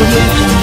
Audio Jungle।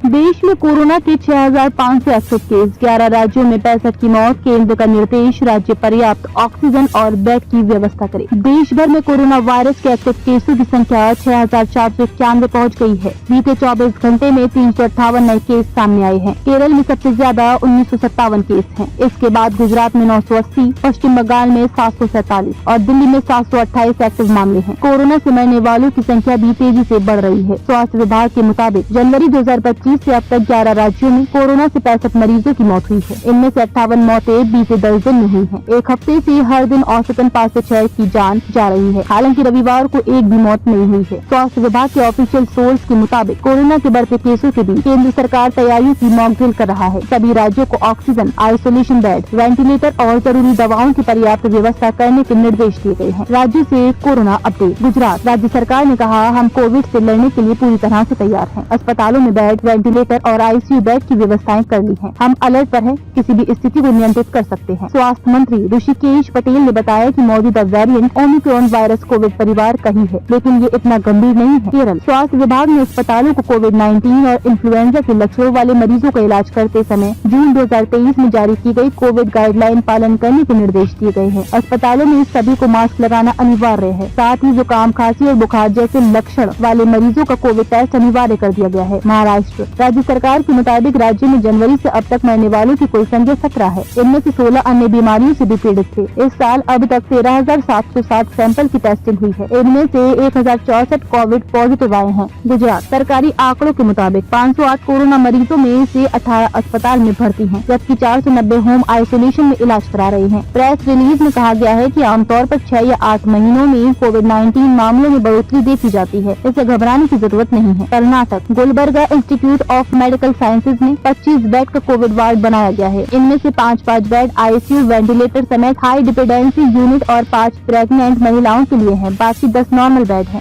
देश में corona के 6,561 केस, 11 राज्यों में 65 की मौत। केंद्र का निर्देश, राज्य पर्याप्त ऑक्सीजन और बेड की व्यवस्था करें। देश भर में कोरोना वायरस के एक्टिव केसों की संख्या 6,491 पहुंच गई है। बीते 24 घंटे में 358 नए केस सामने आए हैं। केरल में सबसे ज्यादा 1957 केस हैं। इसके बाद गुजरात में 980, पश्चिम बंगाल में 747 और दिल्ली में 728 एक्टिव मामले हैं। कोरोना से मरने वालों की संख्या भी तेजी से बढ़ रही है। स्वास्थ्य विभाग के मुताबिक जनवरी 2025 से अब तक 11 राज्यों में कोरोना से 65 मरीजों की मौत हुई है। इनमें से 58 मौतें बीते 10 दिन में हुई हैं। एक हफ्ते से हर दिन औसतन 5 से 6 की जान जा रही है। हालांकि रविवार को एक भी मौत नहीं हुई है। स्वास्थ्य विभाग के ऑफिशियल सोर्स के मुताबिक कोरोना के बढ़ते केसों के बीच केंद्र सरकार तैयारियों की मॉक ड्रिल कर रहा है। सभी राज्यों को ऑक्सीजन, आइसोलेशन बेड, वेंटिलेटर और जरूरी दवाओं की पर्याप्त व्यवस्था करने के निर्देश दिए गए हैं। राज्य से कोरोना अपडेट। गुजरात राज्य सरकार ने कहा, हम कोविड से लड़ने के लिए पूरी तरह से तैयार हैं। अस्पतालों में बेड, वेंटिलेटर और आईसीयू बेड की व्यवस्थाएं कर ली हैं। हम अलर्ट पर हैं, किसी भी स्थिति को नियंत्रित कर सकते हैं। स्वास्थ्य मंत्री ऋषिकेश पटेल ने बताया कि मौजूदा वेरिएंट ओमिक्रॉन वायरस कोविड परिवार का ही है, लेकिन ये इतना गंभीर नहीं है। केरल स्वास्थ्य विभाग ने अस्पतालों को कोविड-19 और इन्फ्लुएंजा के लक्षणों वाले मरीजों का इलाज करते समय जून 2023 में जारी की गई कोविड गाइडलाइन पालन करने के निर्देश दिए गए हैं। अस्पतालों में सभी को मास्क लगाना अनिवार्य है। साथ ही जुकाम, खांसी और बुखार जैसे लक्षण वाले मरीजों का कोविड टेस्ट अनिवार्य कर दिया गया है। महाराष्ट्र राज्य सरकार के मुताबिक राज्य में जनवरी से अब तक मरने वालों की कुल संख्या 17 है। इनमें से 16 अन्य बीमारियों से भी पीड़ित थे। इस साल अब तक 13,760 सैंपल की टेस्टिंग हुई है। इनमें से 1,064 कोविड पॉजिटिव आए हैं। गुजरात सरकारी आंकड़ों के मुताबिक 508 कोरोना मरीजों में से 18 अस्पताल में भर्ती हैं, जबकि 490 होम आइसोलेशन में इलाज करा रहे हैं। प्रेस रिलीज में कहा गया है कि आमतौर पर 6 या 8 महीनों में कोविड-19 मामलों में बढ़ोतरी देखी जाती है। इससे घबराने की जरूरत नहीं है। Karnataka Gulbarga institute of medical sciences में 25 बेड का कोविड वार्ड बनाया गया है। इनमें से 5 बेड आईसीयू, वेंटिलेटर समेत हाई डिपेंडेंसी यूनिट और 5 प्रेग्नेंट महिलाओं के लिए हैं। बाकी 10 नॉर्मल बेड हैं।